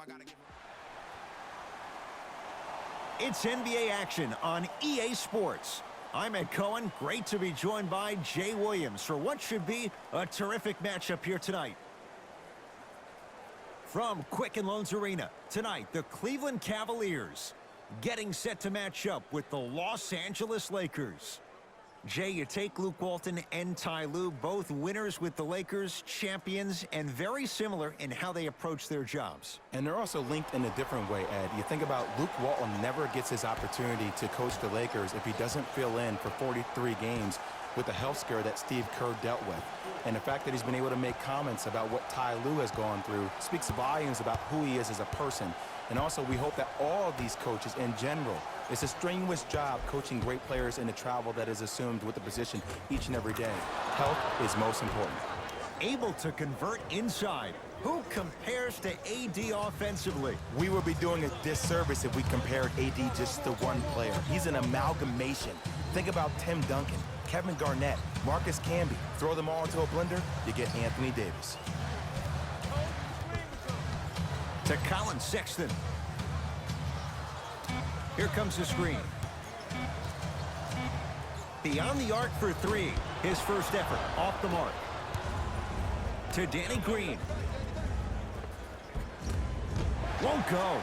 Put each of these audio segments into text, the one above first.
I got to give. It's NBA action on EA Sports. I'm Ed Cohen. Great to be joined by Jay Williams for what should be a terrific matchup here tonight. From Quicken Loans Arena, tonight the Cleveland Cavaliers getting set to match up with the Los Angeles Lakers. Jay, you take Luke Walton and Ty Lue, both winners with the Lakers, champions, and very similar in how they approach their jobs. And they're also linked in a different way, Ed. You think about Luke Walton never gets his opportunity to coach the Lakers if he doesn't fill in for 43 games with the health scare that Steve Kerr dealt with. And the fact that he's been able to make comments about what Ty Lue has gone through speaks volumes about who he is as a person. And also, we hope that all of these coaches in general, it's a strenuous job coaching great players in the travel that is assumed with the position each and every day. Health is most important. Able to convert inside. Who compares to AD offensively? We would be doing a disservice if we compared AD just to one player. He's an amalgamation. Think about Tim Duncan, Kevin Garnett, Marcus Camby. Throw them all into a blender, you get Anthony Davis. To Colin Sexton. Here comes the screen. Beyond the arc for three. His first effort off the mark. To Danny Green. Won't go.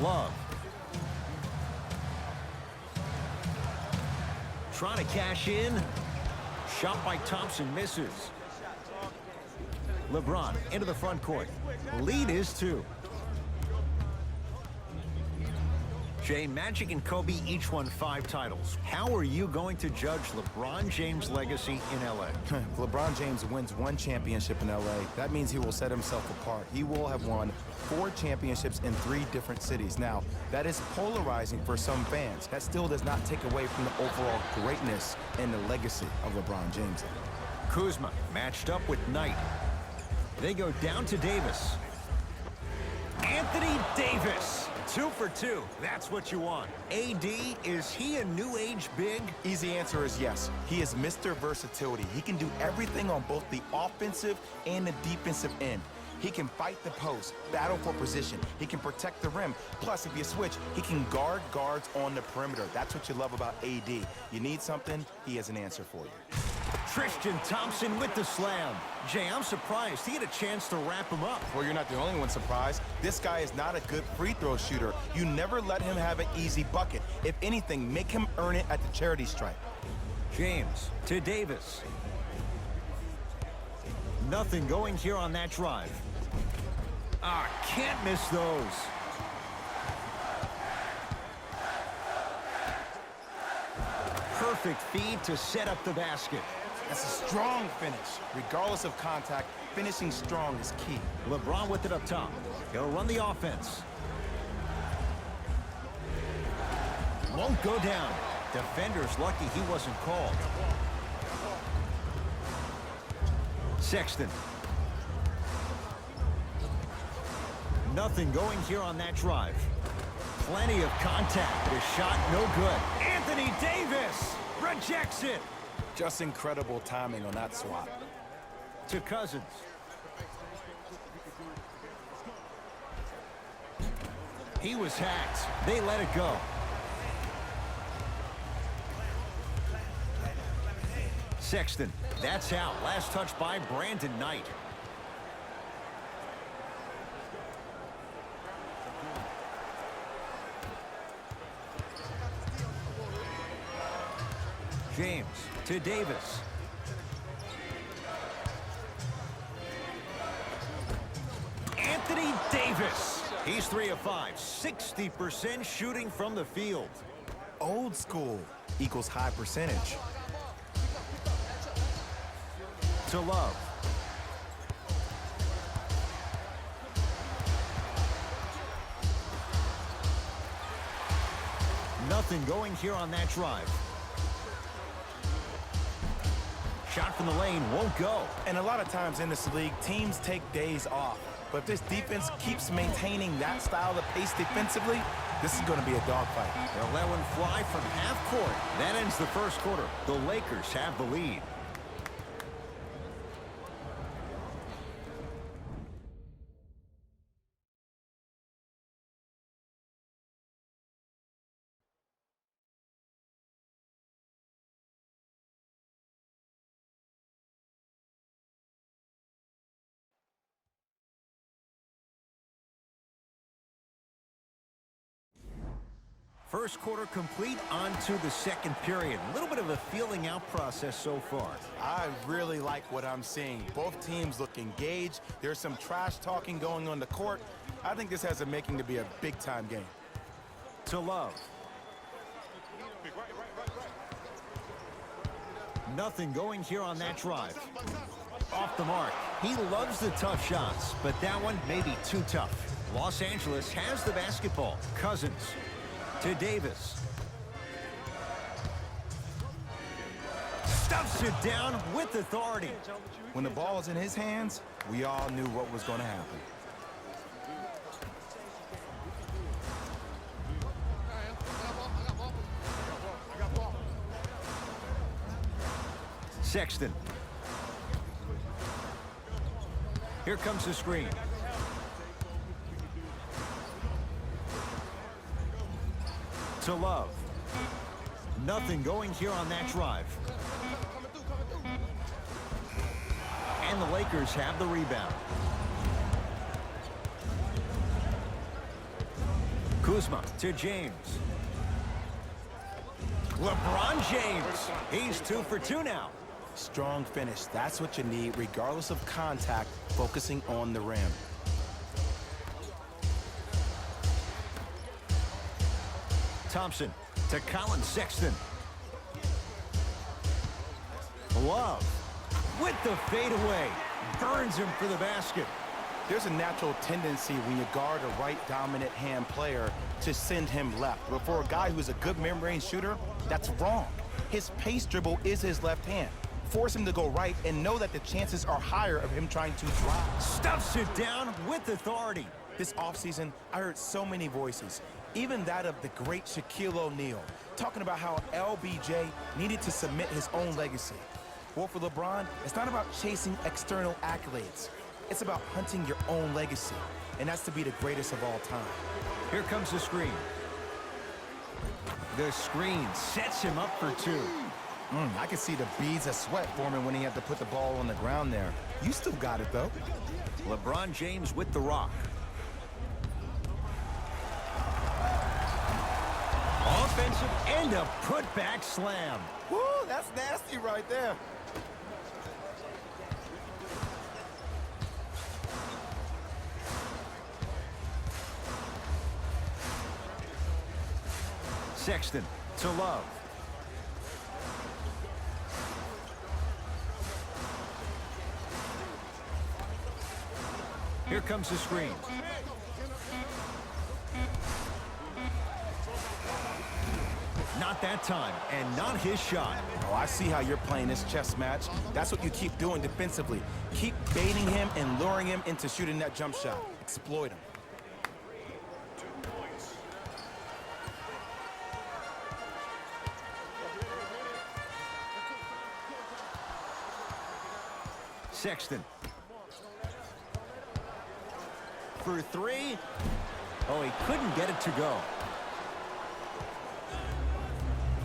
Love. Trying to cash in. Shot by Thompson misses. LeBron into the front court. Lead is 2. Jay, Magic and Kobe each won 5 titles. How are you going to judge LeBron James' legacy in L.A.? LeBron James wins 1 championship in L.A. That means he will set himself apart. He will have won 4 championships in 3 different cities. Now, that is polarizing for some fans. That still does not take away from the overall greatness and the legacy of LeBron James. Kuzma matched up with Knight. They go down to Davis. Anthony Davis. 2 for 2. That's what you want. AD, is he a new age big? Easy answer is yes. He is Mr. Versatility. He can do everything on both the offensive and the defensive end. He can fight the post, battle for position. He can protect the rim. Plus, if you switch, he can guard guards on the perimeter. That's what you love about AD. You need something, he has an answer for you. Tristan Thompson with the slam. Jay, I'm surprised he had a chance to wrap him up. Well, you're not the only one surprised. This guy is not a good free throw shooter. You never let him have an easy bucket. If anything, make him earn it at the charity stripe. James to Davis. Nothing going here on that drive. Can't miss those. Perfect feed to set up the basket. That's a strong finish. Regardless of contact, finishing strong is key. LeBron with it up top. He'll run the offense. Won't go down. Defender's lucky he wasn't called. Sexton. Nothing going here on that drive. Plenty of contact. His shot no good. Anthony Davis rejects it. Just incredible timing on that swap. To Cousins. He was hacked. They let it go. Sexton. That's out. Last touch by Brandon Knight. James to Davis. Anthony Davis. He's 3 of 5. 60% shooting from the field. Old school equals high percentage. To Love. Nothing going here on that drive. Shot from the lane won't go. And a lot of times in this league, teams take days off. But if this defense keeps maintaining that style of pace defensively, this is going to be a dogfight. They'll let one fly from half court. That ends the first quarter. The Lakers have the lead. First quarter complete, on to the second period. A little bit of a feeling out process so far. I really like what I'm seeing. Both teams look engaged. There's some trash talking going on the court. I think this has a making to be a big-time game. To Love. Nothing going here on that drive. Off the mark. He loves the tough shots, but that one may be too tough. Los Angeles has the basketball. Cousins to Davis. Stuffs it down with authority. When the ball is in his hands, we all knew what was going to happen. Sexton. Here comes the screen. To Love. Nothing going here on that drive. And the Lakers have the rebound. Kuzma to James. LeBron James. He's 2 for 2 now. Strong finish. That's what you need, regardless of contact, focusing on the rim. Thompson to Colin Sexton. Love with the fadeaway. Burns him for the basket. There's a natural tendency when you guard a right dominant hand player to send him left. But for a guy who's a good mid-range shooter, that's wrong. His pace dribble is his left hand. Force him to go right and know that the chances are higher of him trying to drive. Stuffs it down with authority. This offseason, I heard so many voices, even that of the great Shaquille O'Neal, talking about how LBJ needed to submit his own legacy. Well, for LeBron, it's not about chasing external accolades. It's about hunting your own legacy, and that's to be the greatest of all time. Here comes the screen. The screen sets him up for 2. I can see the beads of sweat forming when he had to put the ball on the ground there. You still got it, though. LeBron James with the rock. Offensive and a putback slam. Woo, that's nasty right there. Sexton to Love. Here comes the screen. Not that time, and not his shot. Oh, I see how you're playing this chess match. That's what you keep doing defensively. Keep baiting him and luring him into shooting that jump shot. Exploit him. Sexton. For 3. Oh, he couldn't get it to go.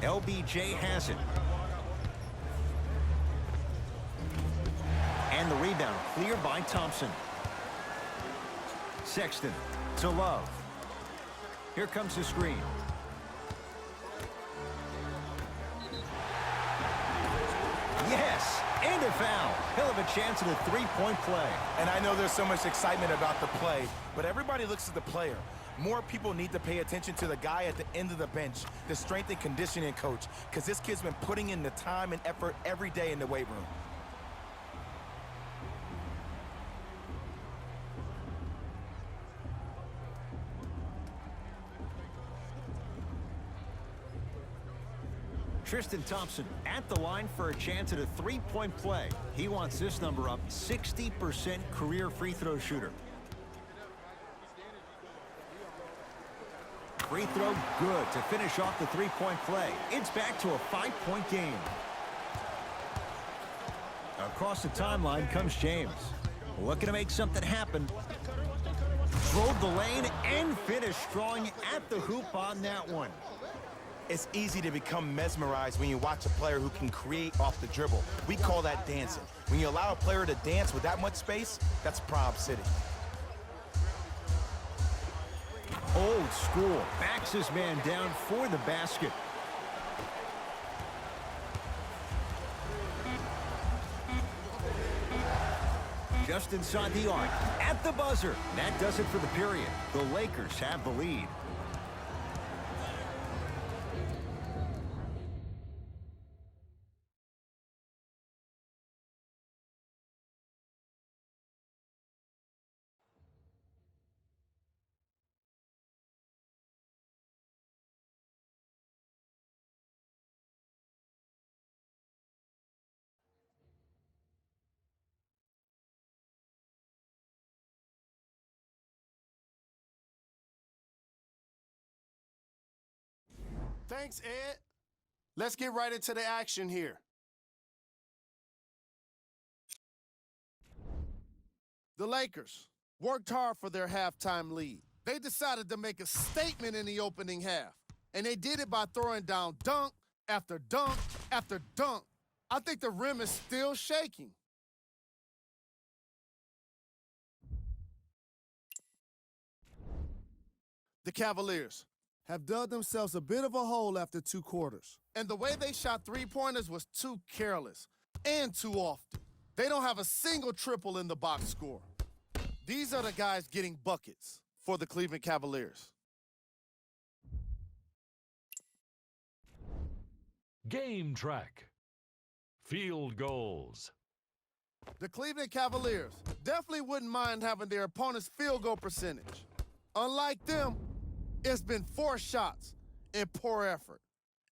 LBJ has it. And the rebound cleared by Thompson. Sexton to Love. Here comes the screen. Yes, and a foul. He'll have a chance at a 3-point play. And I know there's so much excitement about the play, but everybody looks at the player. More people need to pay attention to the guy at the end of the bench, the strength and conditioning coach, because this kid's been putting in the time and effort every day in the weight room. Tristan Thompson at the line for a chance at a 3-point play. He wants this number up, 60% career free throw shooter. Free throw good to finish off the 3-point play. It's back to a 5-point game. Across the timeline comes James. Looking to make something happen. Drove the lane and finished strong at the hoop on that one. It's easy to become mesmerized when you watch a player who can create off the dribble. We call that dancing. When you allow a player to dance with that much space, that's Prob City. Old school. Backs his man down for the basket. Just inside the arc. At the buzzer. That does it for the period. The Lakers have the lead. Thanks, Ed. Let's get right into the action here. The Lakers worked hard for their halftime lead. They decided to make a statement in the opening half, and they did it by throwing down dunk after dunk after dunk. I think the rim is still shaking. The Cavaliers have dug themselves a bit of a hole after 2 quarters. And the way they shot three-pointers was too careless and too often. They don't have a single triple in the box score. These are the guys getting buckets for the Cleveland Cavaliers. Game track. Field goals. The Cleveland Cavaliers definitely wouldn't mind having their opponent's field goal percentage. Unlike them, it's been 4 shots and poor effort.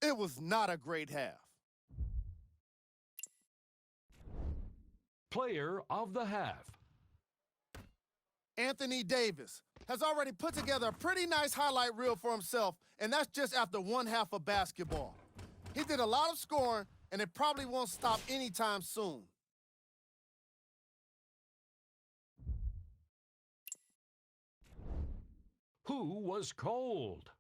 It was not a great half. Player of the half. Anthony Davis has already put together a pretty nice highlight reel for himself, and that's just after 1 half of basketball. He did a lot of scoring, and it probably won't stop anytime soon. Who was cold?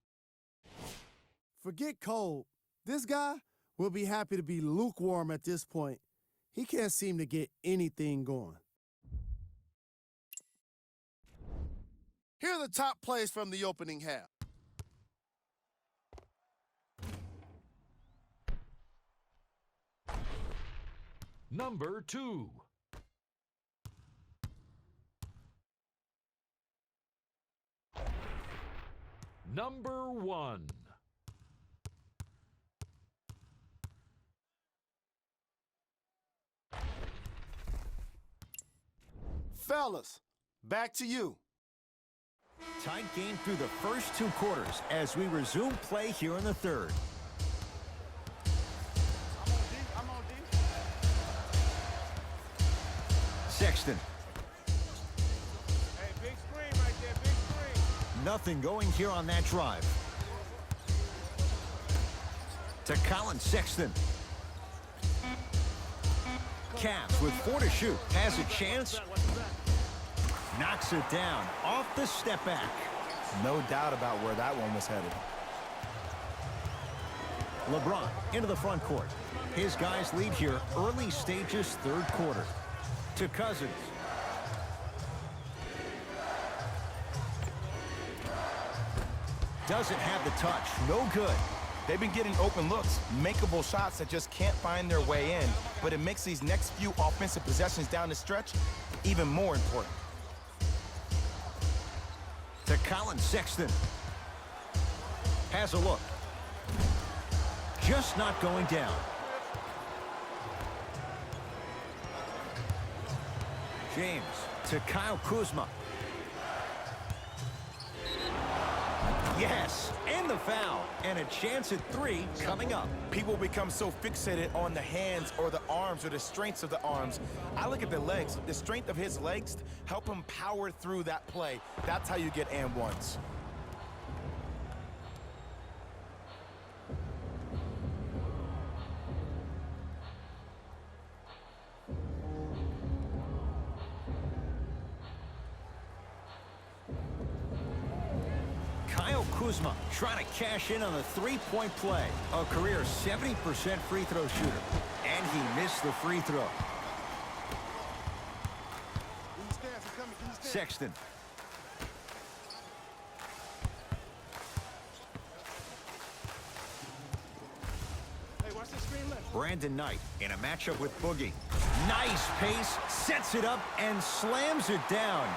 Forget cold. This guy will be happy to be lukewarm at this point. He can't seem to get anything going. Here are the top plays from the opening half. Number 2. Number 1. Fellas, back to you. Tight game through the first 2 quarters as we resume play here in the third. I'm on D. Sexton. Hey, big screen right there, big screen. Nothing going here on that drive. To Colin Sexton. Cavs with 4 to shoot. Has a chance. Knocks it down off the step back. No doubt about where that one was headed. LeBron into the front court. His guys lead here early stages, third quarter. To Cousins. Doesn't have the touch. No good. They've been getting open looks, makeable shots that just can't find their way in, but it makes these next few offensive possessions down the stretch even more important. To Colin Sexton. Has a look. Just not going down. James to Kyle Kuzma. Yes, and the foul. And a chance at 3 coming up. People become so fixated on the hands or the arms or the strengths of the arms. I look at the legs. The strength of his legs help him power through that play. That's how you get and ones. Kuzma trying to cash in on the 3-point play. A career 70% free throw shooter. And he missed the free throw. Sexton. Brandon Knight in a matchup with Boogie. Nice pace, sets it up, and slams it down.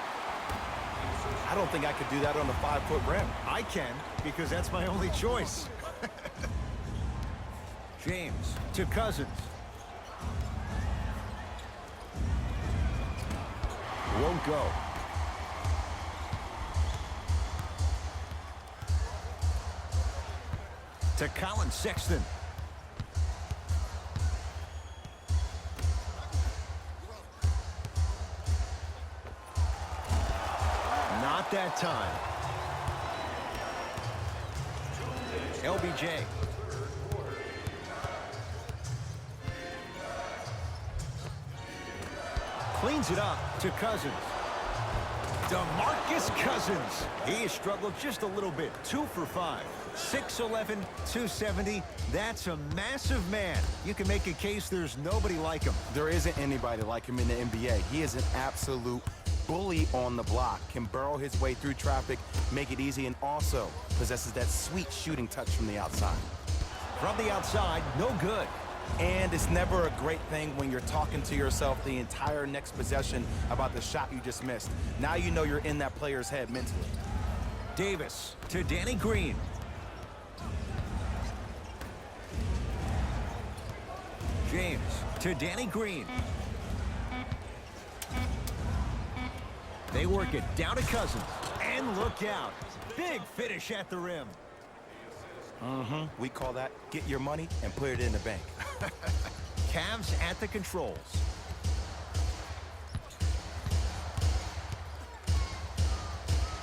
I don't think I could do that on the 5-foot rim. I can, because that's my only choice. James to Cousins. Won't go. To Colin Sexton. Not that time. LBJ. Cleans it up to Cousins. DeMarcus Cousins. He has struggled just a little bit. 2 for 5. 6'11", 270. That's a massive man. You can make a case there's nobody like him. There isn't anybody like him in the NBA. He is an absolute bully on the block. Can burrow his way through traffic, make it easy, and also possesses that sweet shooting touch from the outside. From the outside, no good. And it's never a great thing when you're talking to yourself the entire next possession about the shot you just missed. Now you know you're in that player's head mentally. Davis to Danny Green. James to Danny Green. They work it down to Cousins. And look out. Big finish at the rim. We call that get your money and put it in the bank. Cavs at the controls.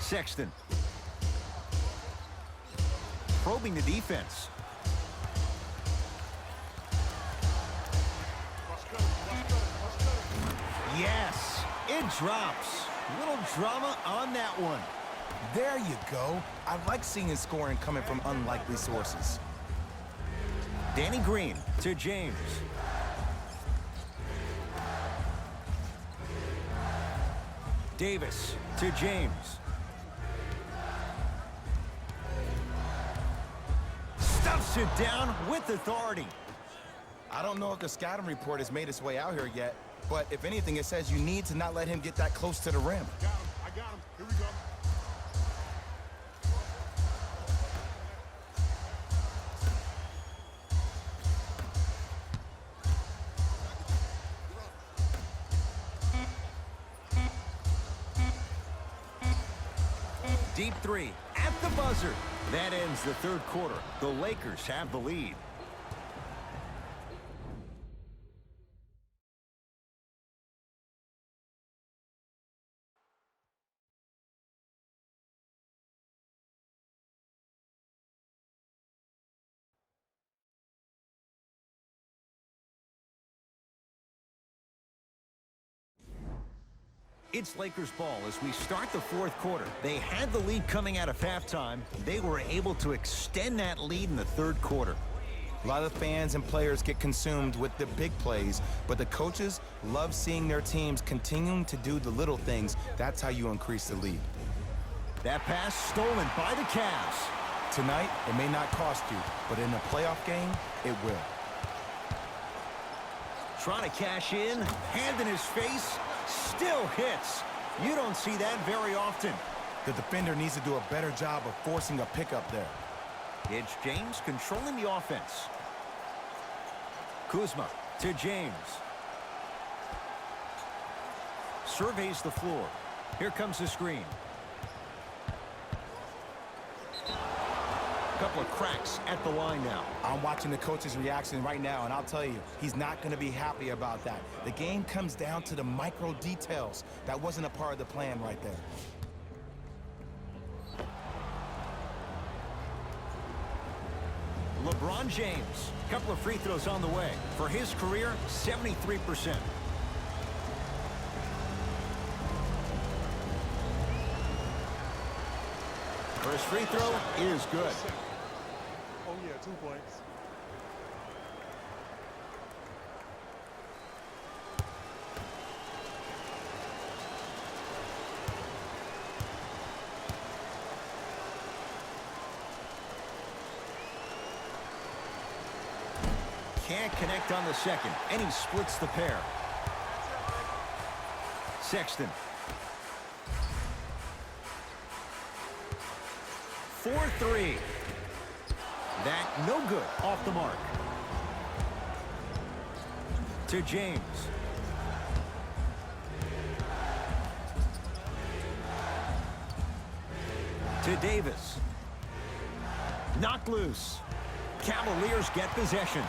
Sexton. Probing the defense. Yes, it drops. Little drama on that one. There you go. I like seeing scoring coming from unlikely sources. Danny Green to James. Davis to James. Stuffs it down with authority. I don't know if the scouting report has made its way out here yet, but if anything, it says you need to not let him get that close to the rim. I got him. Here we go. Deep three at the buzzer. That ends the third quarter. The Lakers have the lead. It's Lakers ball as we start the fourth quarter. They had the lead coming out of halftime. They were able to extend that lead in the third quarter. A lot of fans and players get consumed with the big plays, but the coaches love seeing their teams continuing to do the little things. That's how you increase the lead. That pass stolen by the Cavs. Tonight, it may not cost you, but in a playoff game, it will. Trying to cash in, hand in his face, still hits. You don't see that very often. The defender needs to do a better job of forcing a pickup there. It's James controlling the offense. Kuzma to James. Surveys the floor. Here comes the screen. Couple of cracks at the line now. I'm watching the coach's reaction right now, and I'll tell you, he's not going to be happy about that. The game comes down to the micro details. That wasn't a part of the plan right there. LeBron James, couple of free throws on the way. For his career, 73%. First free throw is good. Oh, yeah, 2 points. can't connect on the second, and he splits the pair. Sexton. 4-3. That no good, off the mark. To James. To Davis. Knocked loose. Cavaliers get possession.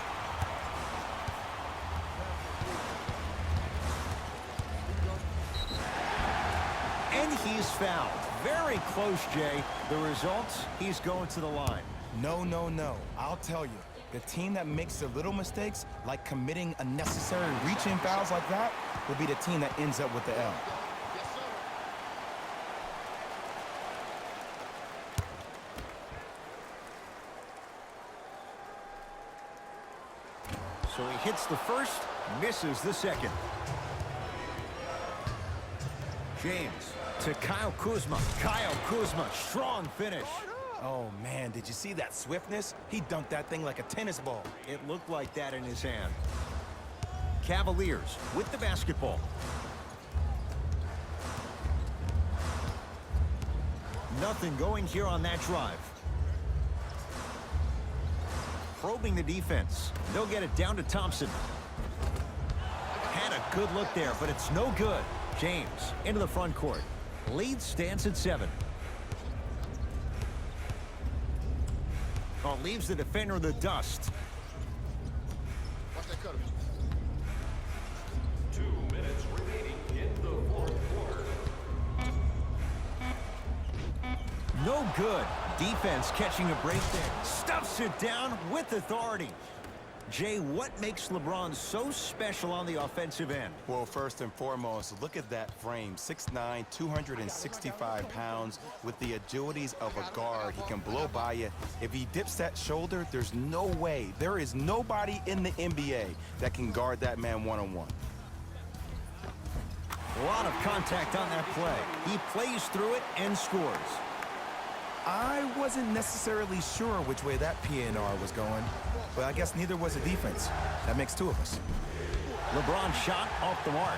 And he's fouled. Very close, Jay. The result, he's going to the line. No, no, no. I'll tell you. The team that makes the little mistakes, like committing unnecessary reach-in fouls like that, will be the team that ends up with the L. So he hits the first, misses the second. James to Kyle Kuzma. Kyle Kuzma, strong finish. Oh, man, did you see that swiftness? He dunked that thing like a tennis ball. It looked like that in his hand. Cavaliers with the basketball. Nothing going here on that drive. Probing the defense. They'll get it down to Thompson. Had a good look there, but it's no good. James into the front court. Lead stands at 7. Oh, leaves the defender in the dust. Watch that cutter. 2 minutes remaining in the fourth quarter. No good. Defense catching a break there. Stuffs it down with authority. Jay, what makes LeBron so special on the offensive end? Well, first and foremost, look at that frame. 6'9", 265 pounds with the agilities of a guard. He can blow by you. If he dips that shoulder, there's no way. There is nobody in the NBA that can guard that man one-on-one. A lot of contact on that play. He plays through it and scores. I wasn't necessarily sure which way that PNR was going, but I guess neither was the defense. That makes 2 of us. LeBron shot off the mark.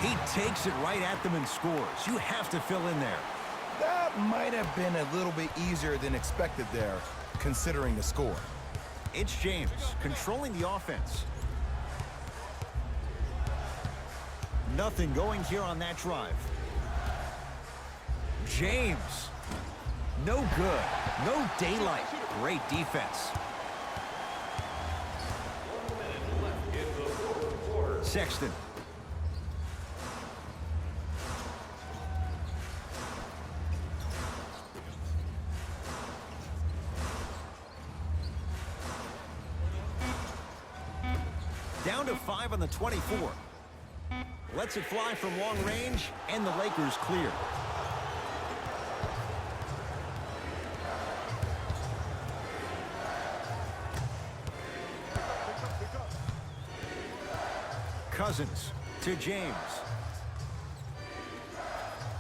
He takes it right at them and scores. You have to fill in there. That might have been a little bit easier than expected there, considering the score. It's James controlling the offense. Nothing going here on that drive. James. No good. No daylight. Great defense. Sexton. Down to 5 on the 24. Lets it fly from long range, and the Lakers clear. Cousins to James.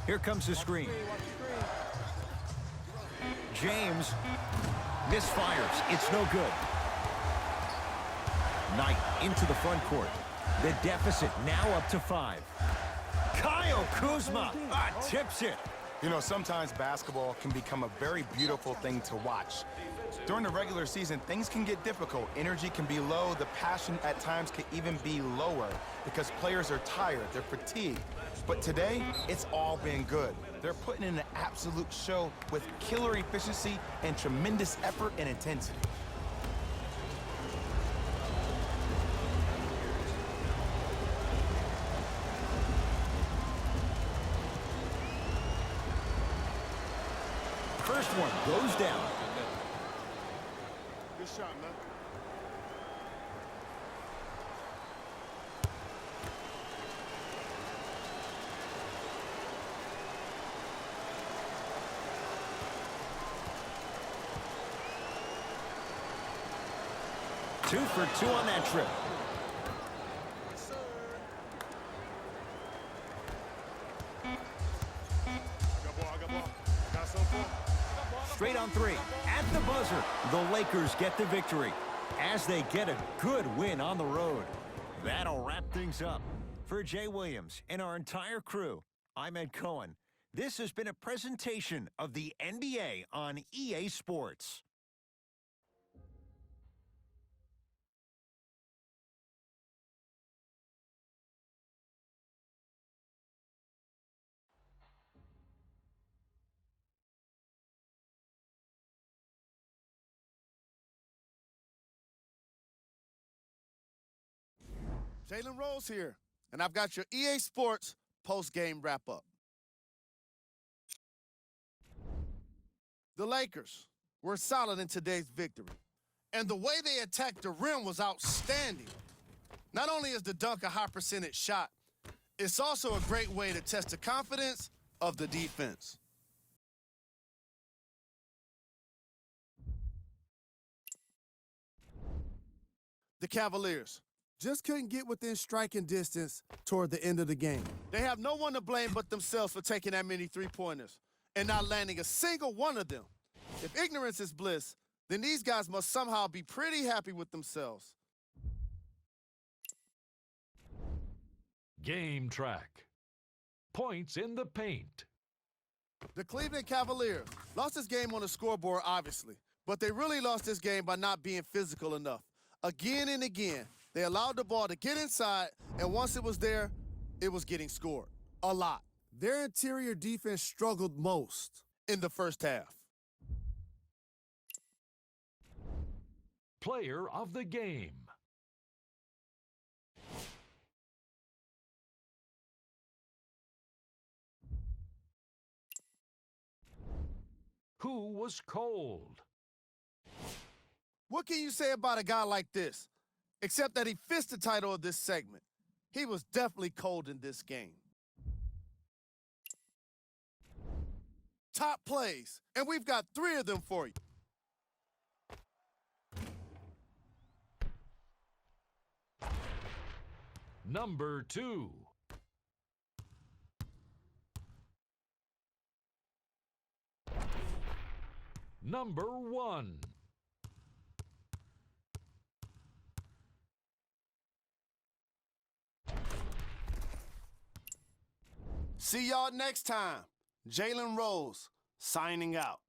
Here comes the screen. James misfires. It's no good. Knight into the front court. The deficit now up to 5. Kyle Kuzma tips it. You know, sometimes basketball can become a very beautiful thing to watch. During the regular season, things can get difficult. Energy can be low. The passion at times can even be lower because players are tired. They're fatigued. But today, it's all been good. They're putting in an absolute show with killer efficiency and tremendous effort and intensity. First one goes down. Good shot, man. Two for 2 on that trip. Yes, sir. I got ball. Got some for him. on three. At the buzzer, the Lakers get the victory as they get a good win on the road. That'll wrap things up. For Jay Williams and our entire crew, I'm Ed Cohen. This has been a presentation of the NBA on EA Sports. Jalen Rose here, and I've got your EA Sports post-game wrap-up. The Lakers were solid in today's victory, and the way they attacked the rim was outstanding. Not only is the dunk a high-percentage shot, it's also a great way to test the confidence of the defense. The Cavaliers just couldn't get within striking distance toward the end of the game. They have no one to blame but themselves for taking that many three-pointers and not landing a single one of them. If ignorance is bliss, then these guys must somehow be pretty happy with themselves. Game track. Points in the paint. The Cleveland Cavaliers lost this game on the scoreboard, obviously, but they really lost this game by not being physical enough. Again and again, they allowed the ball to get inside, and once it was there, it was getting scored. A lot. Their interior defense struggled most in the first half. Player of the game. Who was cold? What can you say about a guy like this? Except that he fits the title of this segment. He was definitely cold in this game. Top plays, and we've got 3 of them for you. Number 2. Number 1. See y'all next time. Jalen Rose, signing out.